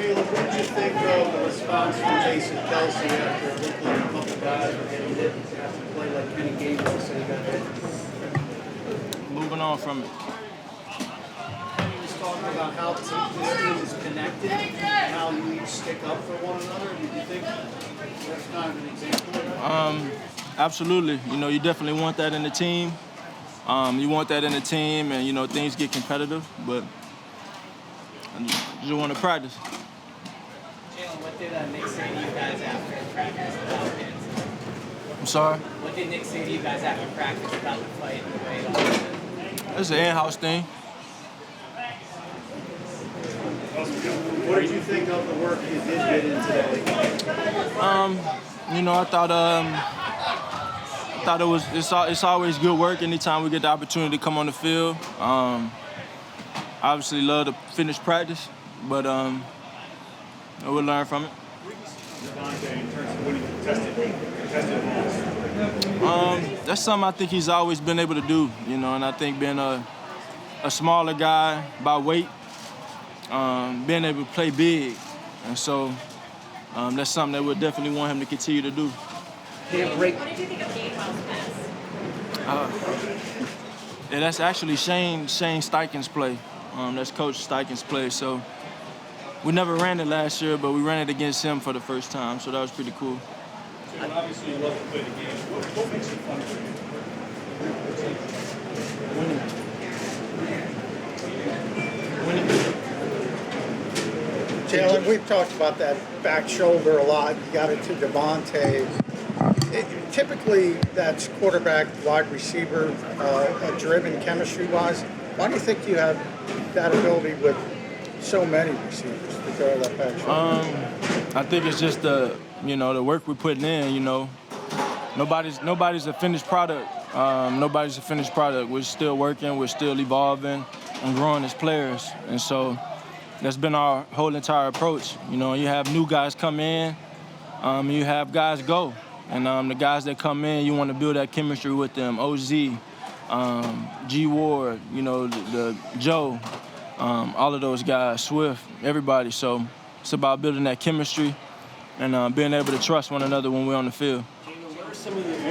Jalen, what did you think of the response from Jason Kelce after it looked like a couple guys were getting hit after play like Kenny Gates said he got hit? Moving on from it. Kenny was talking about how this team is connected and how you each stick up for one another. Do you think that's kind of an example of that? Absolutely. You definitely want that in the team. You want that in the team, and things get competitive, but you just want to practice. Jalen, what did Nick say to you guys after practice about it? I'm sorry? What did Nick say to you guys after practice about the fight and the way it all went? It's an in-house thing. What did you think of the work you did get in today? I thought it's always good work anytime we get the opportunity to come on the field. Obviously love to finish practice, but we'll learn from it. That's something I think he's always been able to do, and I think being a smaller guy by weight, being able to play big, and so that's something that we'll definitely want him to continue to do. What did you think of Gatehouse pass? Yeah, that's actually Shane Steichen's play. That's Coach Steichen's play. So we never ran it last year, but we ran it against him for the first time. So that was pretty cool. Obviously, you love to play the game. What makes it fun for you? Winning. Jalen, we've talked about that back shoulder a lot. You got it to Devontae. Typically, that's quarterback, wide receiver, driven chemistry-wise. Why do you think you have that ability with so many receivers to throw that back shoulder? I think it's just the work we're putting in. Nobody's a finished product. Nobody's a finished product. We're still working. We're still evolving and growing as players. And so that's been our whole entire approach. You have new guys come in. You have guys go. And the guys that come in, you want to build that chemistry with them. OZ, G Ward, the Joe, all of those guys, Swift, everybody. So it's about building that chemistry and being able to trust one another when we're on the field. Jalen, what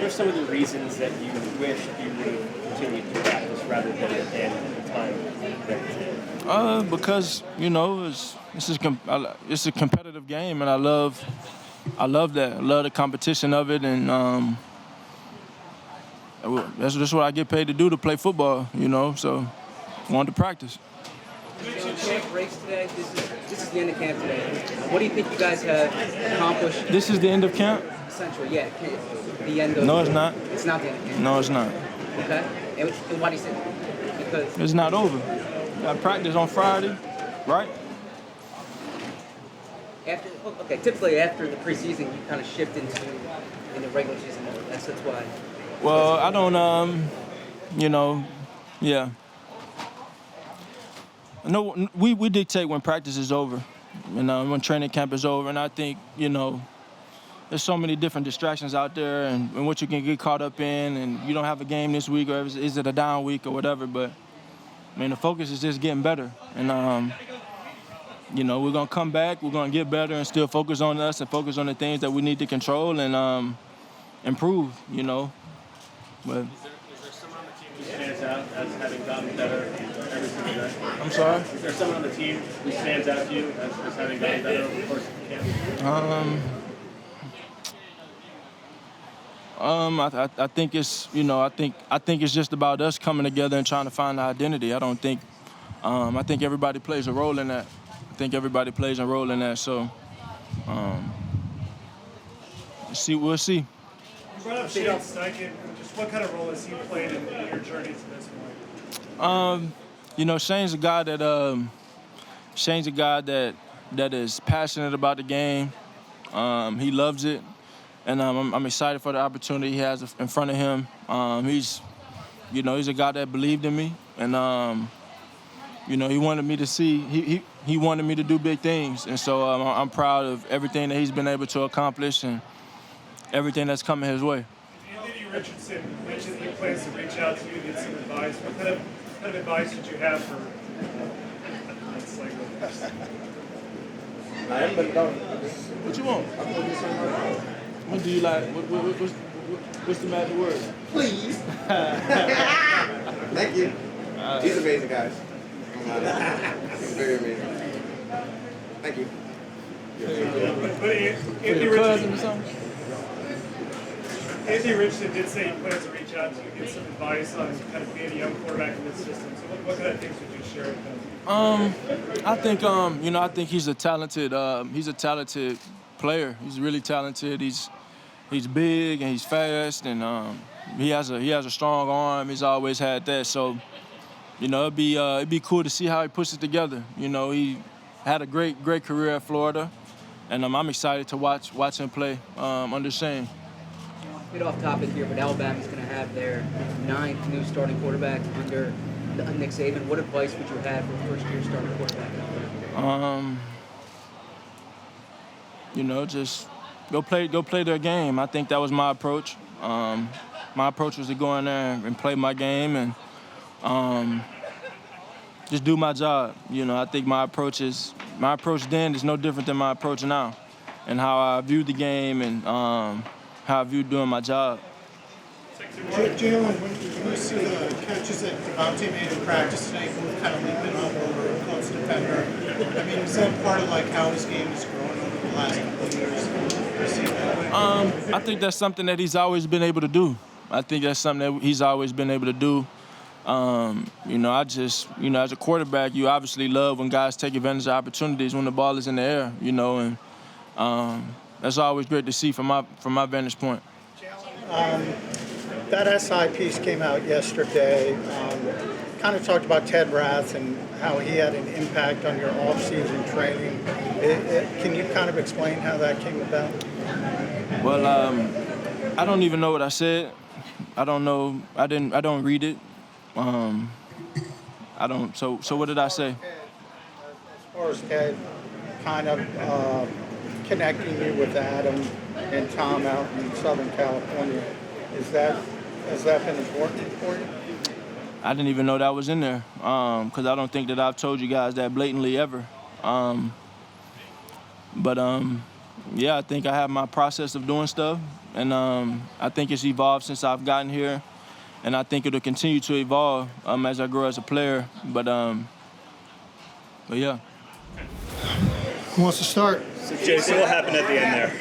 are some of the reasons that you wish you would have continued to practice rather than abandon the time that you did? Because it's a competitive game, and I love that. I love the competition of it, and that's what I get paid to do, to play football, so I wanted to practice. Camp breaks today. This is the end of camp today. What do you think you guys have accomplished? This is the end of camp? Essentially, yeah. The end of No, it's not. It's not the end of camp. No, it's not. Okay. And why do you say that? Because It's not over. Got practice on Friday, right? typically after the preseason, you kind of shift into the regular season mode. That's why. Well, I don't, yeah. No, we dictate when practice is over, when training camp is over, and I think, there's so many different distractions out there and what you can get caught up in, and you don't have a game this week, or is it a down week or whatever, but, the focus is just getting better, and, we're going to come back, we're going to get better and still focus on us and focus on the things that we need to control and improve, But Is there someone on the team who stands out as having gotten better every single day? I'm sorry? Is there someone on the team who stands out to you as having gotten better over the course of the camp? I think it's I think it's just about us coming together and trying to find the identity. I think everybody plays a role in that. So we'll see. You brought up Shane Steichen. Just what kind of role has he played in your journey to this point? Shane's a guy that is passionate about the game. He loves it, and I'm excited for the opportunity he has in front of him. He's a guy that believed in me, and he wanted me to see. He wanted me to do big things, and so I'm proud of everything that he's been able to accomplish and everything that's coming his way. Anthony Richardson mentioned that he plans to reach out to you and get some advice. What kind of advice did you have for What you want? What do you like? What's the magic word? Please. Thank you. He's amazing, guys. He's very amazing. Thank you. Anthony Richardson did say he plans to reach out to you, get some advice on kind of being a young quarterback in this system. So what kind of things would you share with him? I think I think he's a talented player. He's really talented. He's big and he's fast and he has a strong arm. He's always had that. So, it'd be cool to see how he puts it together. He had a great career at Florida, and I'm excited to watch him play under Steen. A bit off topic here, but Alabama's going to have their 9th new starting quarterback under Nick Saban. What advice would you have for a first-year starting quarterback? Just go play their game. I think that was my approach. My approach was to go in there and play my game and just do my job. I think my approach then is no different than my approach now, and how I view the game and how I view doing my job. Jalen, when you see the catches that Devontae made in practice today, both kind of leaping up over a Colts defender, I mean, is that part of how his game has grown over the last couple of years? I think that's something that he's always been able to do. I think that's something that he's always been able to do. As a quarterback, you obviously love when guys take advantage of opportunities when the ball is in the air, and that's always great to see from my vantage point. That SI piece came out yesterday. Kind of talked about Ted Rath and how he had an impact on your off-season training. Can you kind of explain how that came about? Well, I don't even know what I said. I don't know. I don't read it. I don't. So what did I say? As far as Ted kind of connecting you with Adam and Tom out in Southern California, has that been important for you? I didn't even know that was in there because I don't think that I've told you guys that blatantly ever. Yeah, I think I have my process of doing stuff, and I think it's evolved since I've gotten here, and I think it'll continue to evolve as I grow as a player. But yeah. Who wants to start? So, Jason, what happened at the end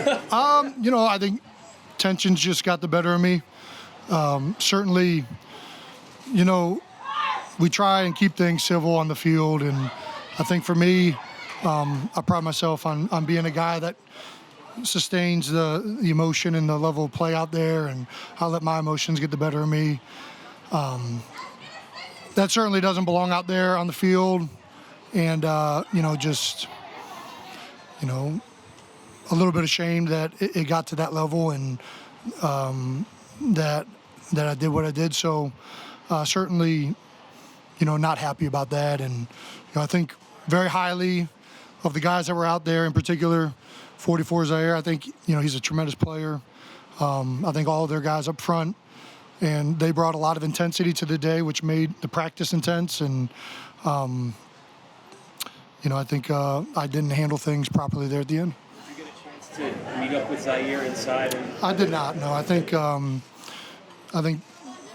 there? I think tensions just got the better of me. Certainly, we try and keep things civil on the field, and I think for me, I pride myself on being a guy that sustains the emotion and the level of play out there, and I let my emotions get the better of me. That certainly doesn't belong out there on the field, and a little bit ashamed that it got to that level, and that I did what I did. So certainly, not happy about that, and I think very highly of the guys that were out there, in particular 44 Zaire. I think he's a tremendous player. I think all of their guys up front, and they brought a lot of intensity to the day, which made the practice intense. And I think I didn't handle things properly there at the end. Did you get a chance to meet up with Zaire inside? I did not. No, I think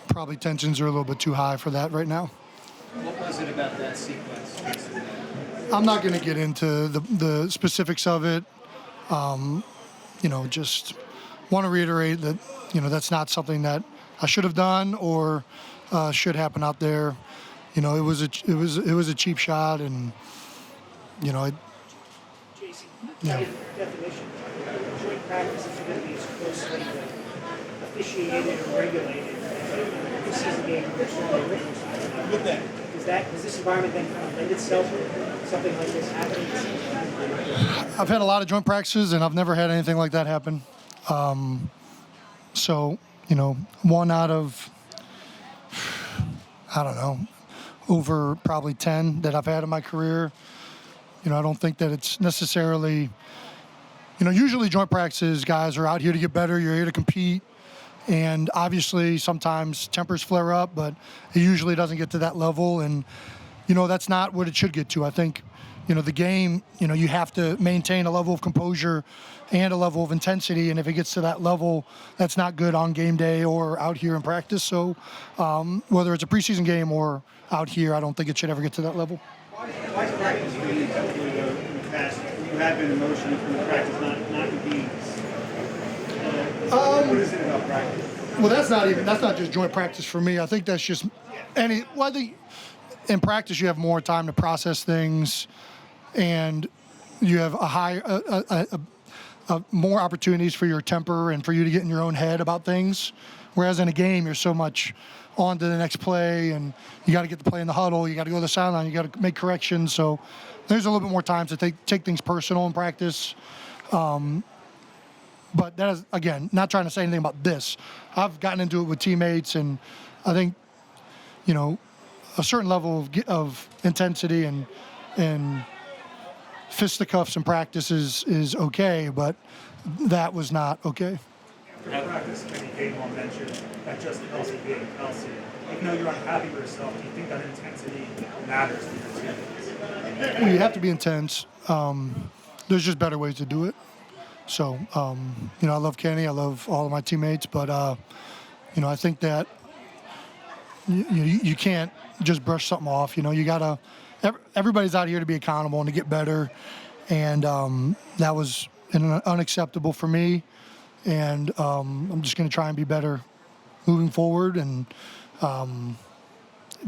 probably tensions are a little bit too high for that right now. What was it about that sequence? I'm not going to get into the specifics of it. Just want to reiterate that that's not something that I should have done or should happen out there. It was a cheap shot, and Jason, by definition, joint practice is going to be as closely officiated or regulated this is a game with that. Does this environment then kind of lend itself to something like this happening? I've had a lot of joint practices, and I've never had anything like that happen. One out of, I don't know, over probably 10 that I've had in my career. I don't think that it's necessarily, usually joint practices, guys are out here to get better, you're here to compete. And obviously sometimes tempers flare up, but it usually doesn't get to that level. And, that's not what it should get to. I think, the game, you have to maintain a level of composure and a level of intensity. And if it gets to that level, that's not good on game day or out here in practice. So whether it's a preseason game or out here, I don't think it should ever get to that level. Why is practice really in the past? You have been emotional from the practice, not the games. What is it about practice? Well, that's not just joint practice for me. I think that's just I think in practice you have more time to process things, and you have more opportunities for your temper and for you to get in your own head about things. Whereas in a game, you're so much on to the next play, and you got to get the play in the huddle, you got to go to the sideline, you got to make corrections. So there's a little bit more time to take things personal in practice. But that is, again, not trying to say anything about this. I've gotten into it with teammates, and I think, a certain level of intensity and fisticuffs in practice is okay, but that was not okay. After practice, Kenny Gainwell mentioned that just Kelce being Kelce. Even though you're unhappy with yourself, do you think that intensity matters to your teammates? Well, you have to be intense. There's just better ways to do it. So, I love Kenny. I love all of my teammates. But, I think that you can't just brush something off. You got to – everybody's out here to be accountable and to get better. And that was unacceptable for me. And I'm just going to try and be better moving forward and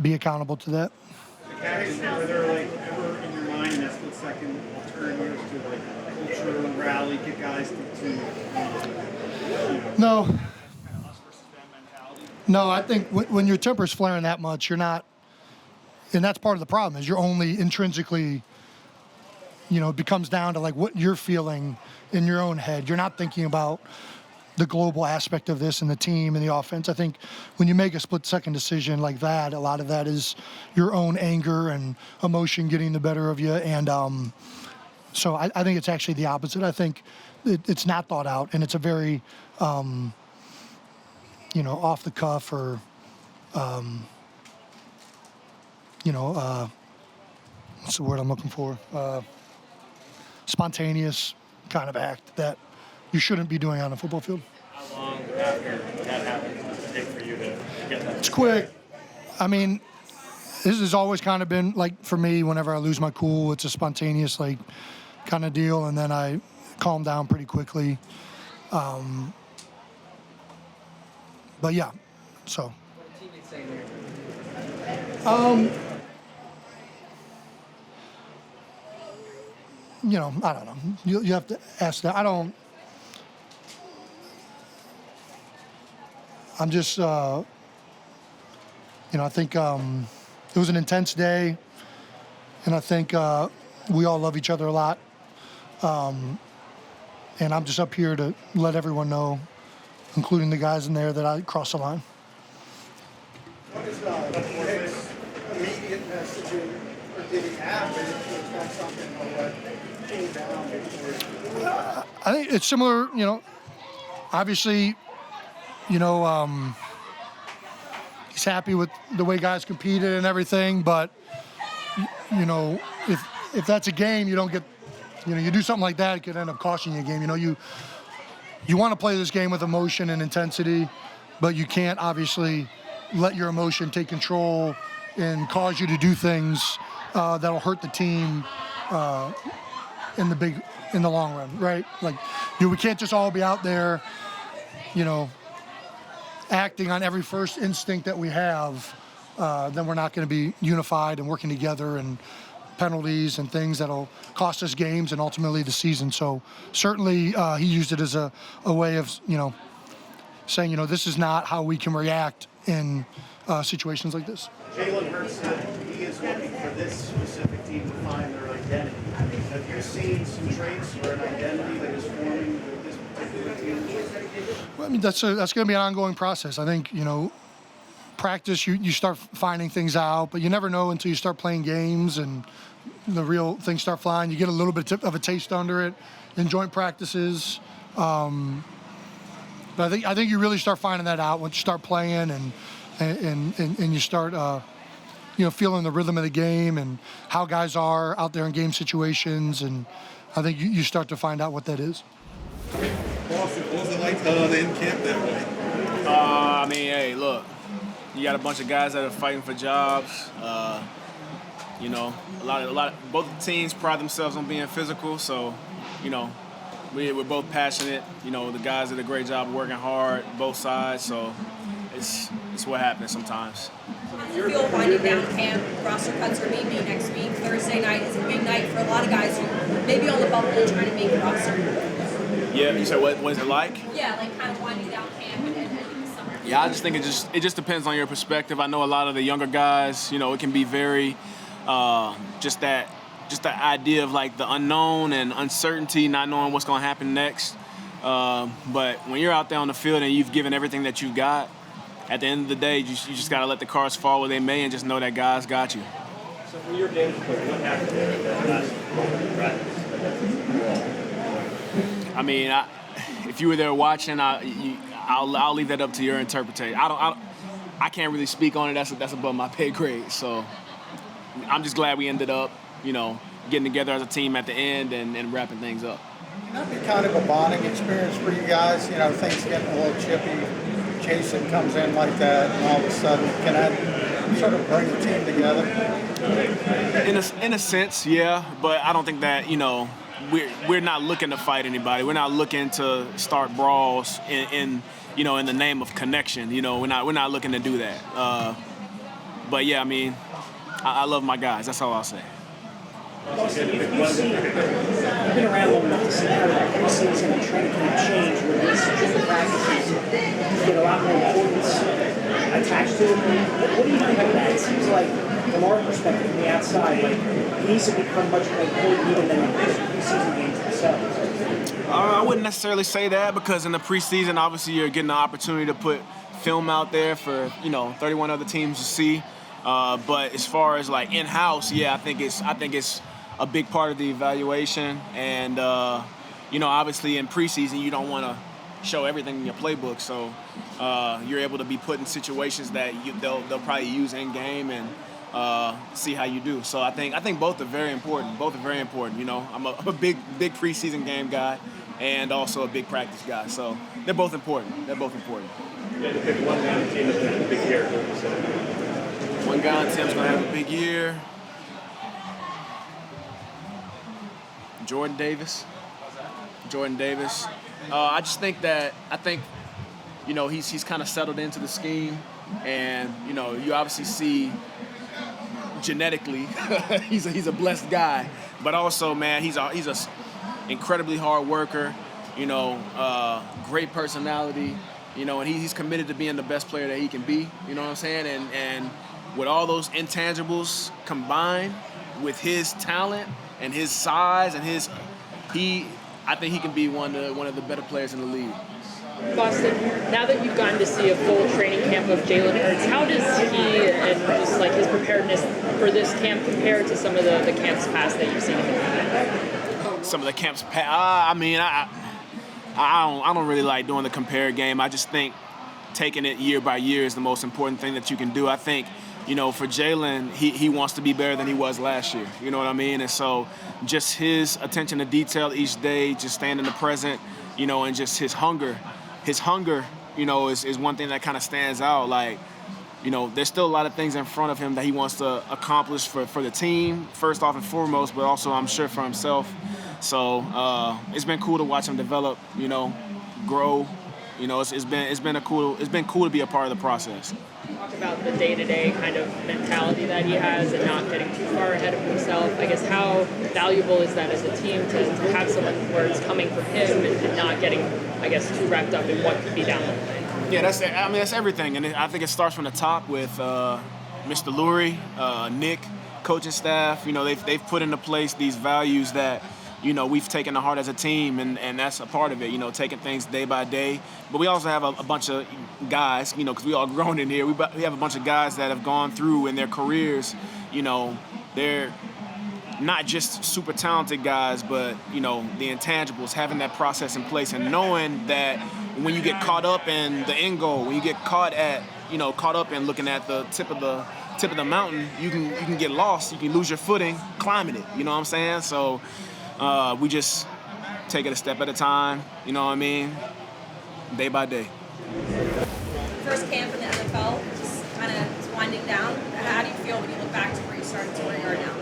be accountable to that. Were there ever in your mind in that split second alternatives to culture, rally, get guys to No, I think when your temper's flaring that much, you're not, and that's part of the problem, is you're only intrinsically, it becomes down to what you're feeling in your own head. You're not thinking about the global aspect of this and the team and the offense. I think when you make a split-second decision like that, a lot of that is your own anger and emotion getting the better of you. And so I think it's actually the opposite. I think it's not thought out, and it's a very, off the cuff or, what's the word I'm looking for? Spontaneous kind of act that you shouldn't be doing on a football field. How long after that happened does it take for you to get that? It's quick. I mean, this has always kind of been for me, whenever I lose my cool, it's a spontaneous kind of deal, and then I calm down pretty quickly. But yeah, so. What are teammates saying there? I don't know. You have to ask that. I'm just, I think it was an intense day, and I think we all love each other a lot. And I'm just up here to let everyone know, including the guys in there, that I crossed the line. What is Nick's immediate messaging, or did he have it? Was that something that came down before? I think it's similar, obviously, he's happy with the way guys competed and everything, but, if that's a game, you don't get, you do something like that, it could end up costing you a game. You want to play this game with emotion and intensity, but you can't obviously let your emotion take control and cause you to do things that'll hurt the team in the long run, right? We can't just all be out there, acting on every first instinct that we have. Then we're not going to be unified and working together, and penalties and things that'll cost us games and ultimately the season. So certainly he used it as a way of, saying, this is not how we can react in situations like this. Jalen Hurts said he is looking for this specific team to find their identity. Have you seen some traits or an identity that is forming with this particular team? Well, I mean, that's going to be an ongoing process. I think, practice, you start finding things out, but you never know until you start playing games and the real things start flying. You get a little bit of a taste under it in joint practices. But I think you really start finding that out once you start playing and you start feeling the rhythm of the game and how guys are out there in game situations. And I think you start to find out what that is. What was it like in camp that way? I mean, hey, look, you got a bunch of guys that are fighting for jobs. Both teams pride themselves on being physical, so, we're both passionate. The guys did a great job working hard, both sides, so it's what happens sometimes. How does it feel winding down camp? Roster cuts are maybe next week. Thursday night is a big night for a lot of guys who may be on the bubble and trying to make the roster. Yeah, you said what is it like? Yeah, like kind of winding down camp and ending the summer. Yeah, I just think it just depends on your perspective. I know a lot of the younger guys, it can be very just the idea of like the unknown and uncertainty, not knowing what's going to happen next. But when you're out there on the field and you've given everything that you've got, at the end of the day, you just got to let the cards fall where they may and just know that God's got you. So from your game, what happened in that last moment of practice? I mean, if you were there watching, I'll leave that up to your interpretation. I can't really speak on it. That's above my pay grade. So I'm just glad we ended up, getting together as a team at the end and wrapping things up. Can that be kind of a bonding experience for you guys? Things getting a little chippy. Jason comes in like that, and all of a sudden, can that sort of bring the team together? In a sense, yeah. But I don't think that we're not looking to fight anybody. We're not looking to start brawls in the name of connection. We're not looking to do that. But yeah, I mean, I love my guys. That's all I'll say. Austin, you've been around long enough to see how that preseason and training camp change where these different practices get a lot more importance attached to them. What do you think of that? It seems like, from our perspective, from the outside, these have become much more important even than the preseason games themselves. I wouldn't necessarily say that because in the preseason, obviously, you're getting the opportunity to put film out there for 31 other teams to see. But as far as in-house, yeah, I think it's a big part of the evaluation. And obviously in preseason, you don't want to show everything in your playbook, so you're able to be put in situations that they'll probably use in game and see how you do. So I think both are very important. I'm a big preseason game guy and also a big practice guy. So they're both important. You had to pick one guy on the team that's going to have a big year. One guy on the team's going to have a big year. Jordan Davis. I just think he's kind of settled into the scheme, and you obviously see genetically he's a blessed guy, but also, man, he's a incredibly hard worker. Great personality. And he's committed to being the best player that he can be. You know what I'm saying? And with all those intangibles combined with his talent and his size and I think he can be one of the better players in the league. Boston, now that you've gotten to see a full training camp of Jalen Hurts, how does he and just his preparedness for this camp compare to some of the camps past that you've seen? Some of the camps past, I don't really like doing the compare game. I just think taking it year by year is the most important thing that you can do. I think, for Jalen, he wants to be better than he was last year. You know what I mean? And so just his attention to detail each day, just staying in the present, and just his hunger. His hunger, is one thing that kind of stands out. There's still a lot of things in front of him that he wants to accomplish for the team, first off and foremost, but also, I'm sure, for himself. So it's been cool to watch him develop, grow. It's been cool to be a part of the process. Talk about the day-to-day kind of mentality that he has and not getting too far ahead of himself. I guess how valuable is that as a team to have someone where it's coming from him and not getting, too wrapped up in what could be down the line? Yeah, that's everything, and I think it starts from the top with Mr. Lurie, Nick, coaching staff. They've put into place these values that we've taken to heart as a team, and that's a part of it, taking things day by day. But we also have a bunch of guys, because we all grown in here. We have a bunch of guys that have gone through in their careers, they're not just super talented guys, but, the intangibles, having that process in place and knowing that when you get caught up in the end goal, when you get caught up in looking at the tip of the tip of the mountain, you can get lost. You can lose your footing climbing it. You know what I'm saying? So we just take it a step at a time. You know what I mean? Day by day. First camp in the NFL, just kind of winding down. How do you feel when you look back to where you started to where you are now?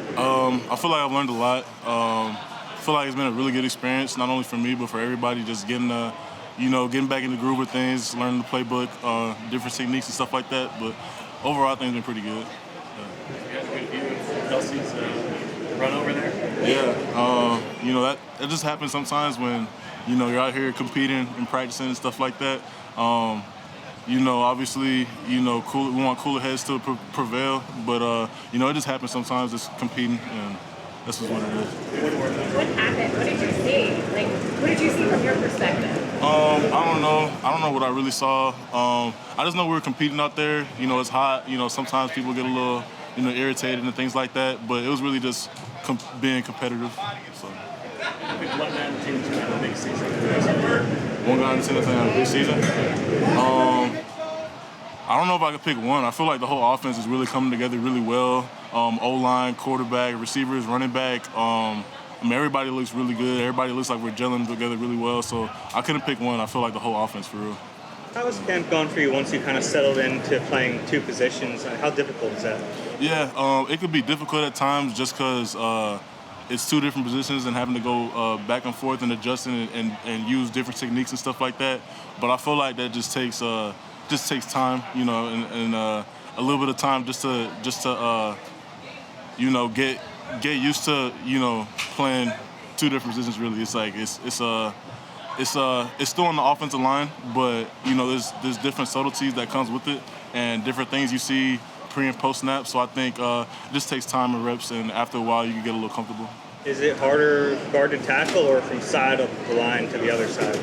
I feel like I've learned a lot. I feel like it's been a really good experience, not only for me, but for everybody, just getting getting back in the groove of things, learning the playbook, different techniques and stuff like that. But overall, I think it's been pretty good. Kelce's run over there? Yeah, that just happens sometimes when, you're out here competing and practicing and stuff like that. Obviously, we want cooler heads to prevail, but, it just happens sometimes, just competing, and that's just what it is. What happened? What did you see? What did you see from your perspective? I don't know. I don't know what I really saw. I just know we were competing out there. It's hot. Sometimes people get a little, irritated and things like that, but it was really just being competitive. So. I think one guy on the team is going to have a big season. One guy on the team is going to have a big season? I don't know if I could pick one. I feel like the whole offense is really coming together really well. O-line, quarterback, receivers, running back. Everybody looks really good. Everybody looks like we're gelling together really well. So I couldn't pick one. I feel like the whole offense for real. How has camp gone for you once you kind of settled into playing two positions? How difficult is that? Yeah, it could be difficult at times just because it's two different positions and having to go back and forth and adjusting and use different techniques and stuff like that. But I feel like that just takes time, and a little bit of time just to get used to playing two different positions. Really, it's like it's still on the offensive line, but there's different subtleties that comes with it and different things you see pre and post snap. So I think it just takes time and reps, and after a while you can get a little comfortable. Is it harder guard to tackle or from side of the line to the other side?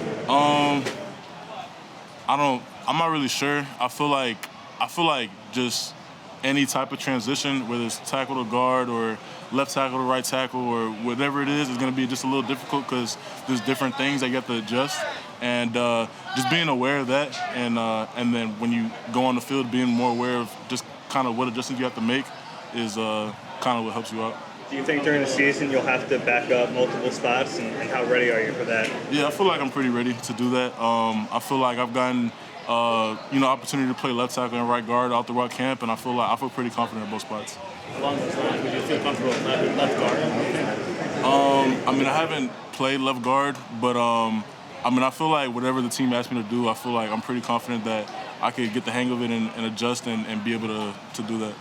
I'm not really sure. I feel like just any type of transition, whether it's tackle to guard or left tackle to right tackle or whatever it is going to be just a little difficult because there's different things that you have to adjust. And just being aware of that, and then when you go on the field, being more aware of just kind of what adjustments you have to make is kind of what helps you out. Do you think during the season you'll have to back up multiple spots, and how ready are you for that? Yeah, I feel like I'm pretty ready to do that. I feel like I've gotten opportunity to play left tackle and right guard out throughout camp, and I feel pretty confident at both spots. Along those lines, would you feel comfortable with left guard? I haven't played left guard, but I feel like whatever the team asks me to do, I feel like I'm pretty confident that I could get the hang of it and adjust and be able to do that.